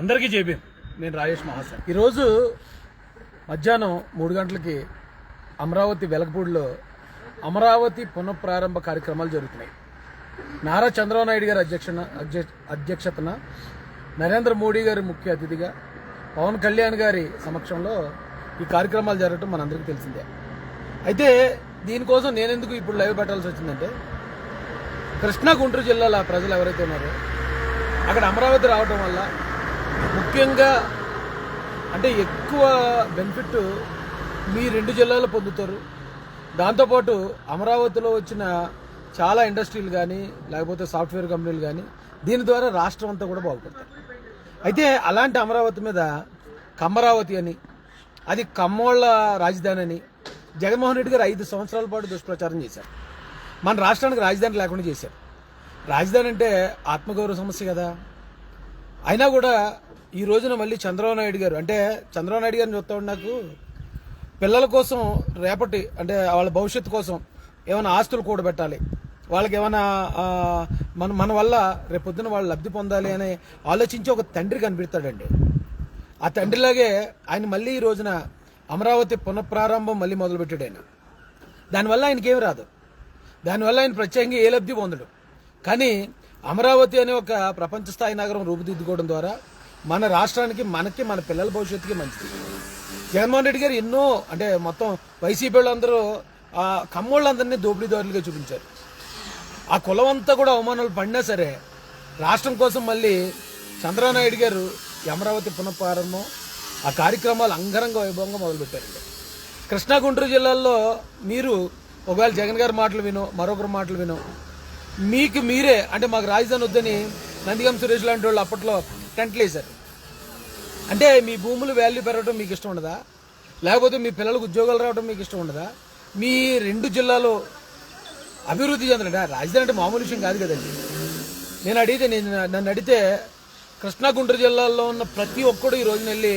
అందరికీ జైభీం. నేను రాజేష్ మహాసన్. ఈరోజు మధ్యాహ్నం 3 గంటలకి అమరావతి వెలగపూడిలో అమరావతి పునఃప్రారంభ కార్యక్రమాలు జరుగుతున్నాయి. నారా చంద్రబాబు నాయుడు గారి అధ్యక్షతన నరేంద్ర మోడీ గారి ముఖ్య అతిథిగా పవన్ కళ్యాణ్ గారి సమక్షంలో ఈ కార్యక్రమాలు జరగటం మనందరికీ తెలిసిందే. అయితే దీనికోసం నేనెందుకు ఇప్పుడు లైవ్ పెట్టాల్సి వచ్చిందంటే, కృష్ణా గుంటూరు జిల్లాల ప్రజలు ఎవరైతే ఉన్నారో అక్కడ అమరావతి రావడం వల్ల ముఖ్యంగా అంటే ఎక్కువ బెనిఫిట్ మీ 2 జిల్లాలో పొందుతారు. దాంతోపాటు అమరావతిలో వచ్చిన చాలా ఇండస్ట్రీలు కానీ లేకపోతే సాఫ్ట్వేర్ కంపెనీలు కానీ దీని ద్వారా రాష్ట్రం అంతా కూడా బాగుపడతారు. అయితే అలాంటి అమరావతి మీద కమ్మరావతి అని, అది కమ్మోళ్ళ రాజధాని అని జగన్మోహన్ రెడ్డి గారు 5 సంవత్సరాల పాటు దుష్ప్రచారం చేశారు. మన రాష్ట్రానికి రాజధాని లేకుండా చేశారు. రాజధాని అంటే ఆత్మగౌరవ సమస్య కదా. అయినా కూడా ఈ రోజున మళ్ళీ చంద్రబాబు నాయుడు గారు, అంటే చంద్రబాబు నాయుడు గారిని చూస్తా ఉండి నాకు పిల్లల కోసం రేపటి అంటే వాళ్ళ భవిష్యత్తు కోసం ఏమైనా ఆస్తులు కూడబెట్టాలి, వాళ్ళకి ఏమైనా మన వల్ల రేపొద్దున వాళ్ళు లబ్ధి పొందాలి అని ఆలోచించి ఒక తండ్రి కనిపిస్తాడండి. ఆ తండ్రిలాగే ఆయన మళ్ళీ ఈ రోజున అమరావతి పునఃప్రారంభం మళ్ళీ మొదలుపెట్టాడు. ఆయన దానివల్ల ఆయనకేమి రాదు, దానివల్ల ఆయన ప్రత్యేకంగా ఏ లబ్ధి పొందడు. కానీ అమరావతి అనే ఒక ప్రపంచ స్థాయి నగరం రూపుదిద్దుకోవడం ద్వారా మన రాష్ట్రానికి, మనకి, మన పిల్లల భవిష్యత్తుకి మంచిది. జగన్మోహన్ రెడ్డి గారు ఎన్నో అంటే మొత్తం వైసీపీ వాళ్ళందరూ కమ్మోళ్ళందరినీ దోపిడీదారులుగా చూపించారు. ఆ కులం అంతా కూడా అవమానాలు పడినా సరే రాష్ట్రం కోసం మళ్ళీ చంద్రబాబు నాయుడు గారు అమరావతి పునఃప్రారంభం ఆ కార్యక్రమాలు అంగరంగ వైభవంగా మొదలుపెట్టారండి. కృష్ణా గుంటూరు జిల్లాల్లో మీరు ఒకవేళ జగన్ గారి మాటలు వినో మరొకరి మాటలు వినో మీకు మీరే అంటే మాకు రాజధాని వద్దని నందిగం సురేష్ లాంటి వాళ్ళు అప్పట్లో టెంట్లు వేశారు. అంటే మీ భూములు వాల్యూ పెరగడం మీకు ఇష్టం ఉండదా? లేకపోతే మీ పిల్లలకు ఉద్యోగాలు రావడం మీకు ఇష్టం ఉండదా? మీ 2 జిల్లాలో అభివృద్ధి చెందాలంటే రాజధాని అంటే మామూలు విషయం కాదు కదండి. నన్ను అడిగితే కృష్ణా గుంటూరు జిల్లాల్లో ఉన్న ప్రతి ఒక్కడు ఈ రోజున వెళ్ళి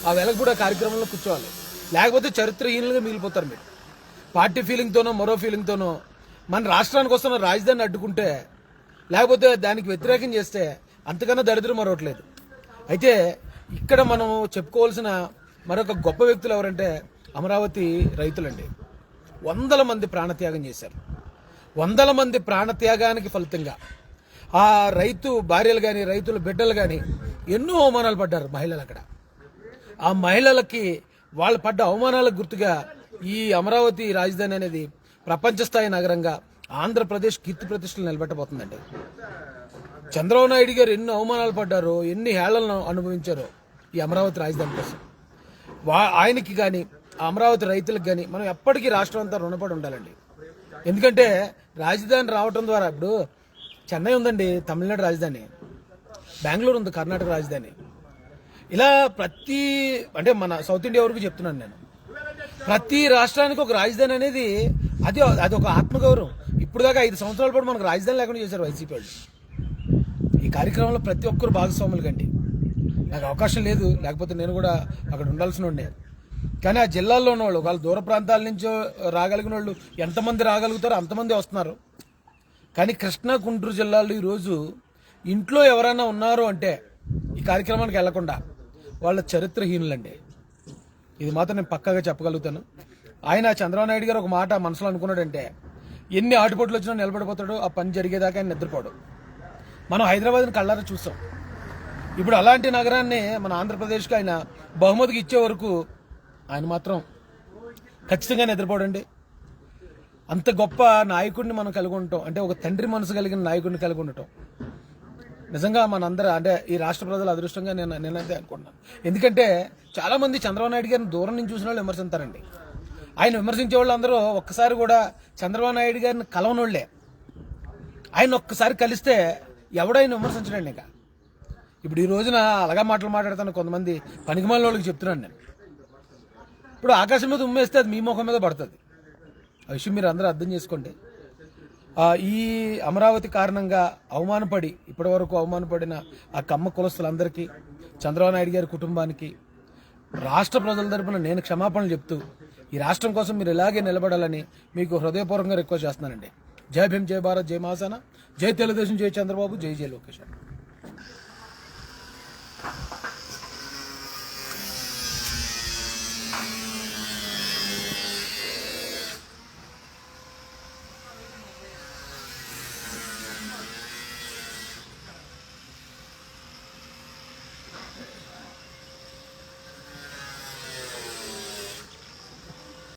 ఆ వెలగపూడి కార్యక్రమంలో కూర్చోవాలి. లేకపోతే చరిత్రహీనులుగా మిగిలిపోతారు. మీరు పార్టీ ఫీలింగ్తోనో మరో ఫీలింగ్తోనో మన రాష్ట్రానికి వస్తున్న రాజధానిని అడ్డుకుంటే, లేకపోతే దానికి వ్యతిరేకం చేస్తే అంతకన్నా దరిద్రం మరొకట్లేదు. అయితే ఇక్కడ మనం చెప్పుకోవాల్సిన మరొక గొప్ప వ్యక్తులు ఎవరంటే అమరావతి రైతులండి. 100 మంది ప్రాణత్యాగం చేశారు. 100 మంది ప్రాణత్యాగానికి ఫలితంగా ఆ రైతు భార్యలు కానీ రైతుల బిడ్డలు కానీ ఎన్నో అవమానాలు పడ్డారు మహిళలు. అక్కడ ఆ మహిళలకి వాళ్ళు పడ్డ అవమానాలకు గుర్తుగా ఈ అమరావతి రాజధాని అనేది ప్రపంచ స్థాయి నగరంగా ఆంధ్రప్రదేశ్ కీర్తి ప్రతిష్టలు నిలబెట్టబోతుందండి. చంద్రబాబు నాయుడు గారు ఎన్ని అవమానాలు పడ్డారో, ఎన్ని హేళనలు అనుభవించారో ఈ అమరావతి రాజధాని కోసం ఆయనకి కానీ అమరావతి రైతులకు కానీ మనం ఎప్పటికీ రాష్ట్రం అంతా రుణపడి ఉండాలండి. ఎందుకంటే రాజధాని రావటం ద్వారా ఇప్పుడు చెన్నై ఉందండి, తమిళనాడు రాజధాని, బెంగళూరు ఉంది, కర్ణాటక రాజధాని. ఇలా ప్రతి అంటే మన సౌత్ ఇండియా వరకు చెప్తున్నాను నేను, ప్రతి రాష్ట్రానికి ఒక రాజధాని అనేది అది ఒక ఆత్మగౌరవం. ఇప్పుడు దాకా 5 సంవత్సరాల పాటు మనకు రాజధాని లేకుండా చేశారు వైసీపీ వాళ్ళు. ఈ కార్యక్రమంలో ప్రతి ఒక్కరు భాగస్వాములు కండి. నాకు అవకాశం లేదు, లేకపోతే నేను కూడా అక్కడ ఉండాల్సిన ఉండే. కానీ ఆ జిల్లాల్లో ఉన్న వాళ్ళు, వాళ్ళు దూర ప్రాంతాల నుంచి రాగలిగిన వాళ్ళు ఎంతమంది రాగలుగుతారో అంతమంది వస్తున్నారు. కానీ కృష్ణా గుంటూరు జిల్లాలో ఈరోజు ఇంట్లో ఎవరైనా ఉన్నారు అంటే ఈ కార్యక్రమానికి వెళ్లకుండా వాళ్ళ చరిత్రహీనులండి. ఇది మాత్రం నేను పక్కాగా చెప్పగలుగుతాను. ఆయన చంద్రబాబు నాయుడు గారు ఒక మాట మనసులో అనుకున్నాడంటే ఎన్ని ఆటుపోట్లు వచ్చినా నిలబడిపోతాడు, ఆ పని జరిగేదాకా ఆయన నిద్రపోడు. మనం హైదరాబాద్ని కళ్ళారా చూసాం. ఇప్పుడు అలాంటి నగరాన్ని మన ఆంధ్రప్రదేశ్కి ఆయన బహుమతికి ఇచ్చే వరకు ఆయన మాత్రం ఖచ్చితంగా నిద్రపోడండి. అంత గొప్ప నాయకుడిని మనం కలిగి ఉండటం అంటే ఒక తండ్రి మనసు కలిగిన నాయకుడిని కలిగి ఉండటం నిజంగా మనందరూ అంటే ఈ రాష్ట్ర ప్రజల అదృష్టంగా నేనైతే అనుకుంటున్నాను. ఎందుకంటే చాలా మంది చంద్రబాబు నాయుడు గారిని దూరం నుంచి చూసిన వాళ్ళు విమర్శించారండి. ఆయన విమర్శించే వాళ్ళు అందరూ ఒక్కసారి కూడా చంద్రబాబు నాయుడు గారిని కలవనోళ్లే. ఆయన ఒక్కసారి కలిస్తే ఎవడైనా విమర్శించడండి. ఇంకా ఇప్పుడు ఈ రోజున అలాగా మాట్లాడుతాను కొంతమంది పనికిమాలిన వాళ్ళకి చెప్తున్నాను నేను. ఇప్పుడు ఆకాశం మీద ఉమ్మేస్తే అది మీ ముఖం మీద పడుతుంది. ఆ విషయం మీరు అందరూ అర్థం చేసుకోండి. ఈ అమరావతి కారణంగా అవమానపడి ఇప్పటి వరకు అవమానపడిన ఆ కమ్మ కులస్తులందరికీ, చంద్రబాబు నాయుడు గారి కుటుంబానికి రాష్ట్ర ప్రజల తరపున నేను క్షమాపణలు చెప్తూ ఈ రాష్ట్రం కోసం మీరు ఇలాగే నిలబడాలని మీకు హృదయపూర్వకంగా రిక్వెస్ట్ చేస్తున్నానండి. జై భీమ్, జై భారత్, జై మహాసేన, జై తెలుగుదేశం, జై చంద్రబాబు, జై లోకేష్.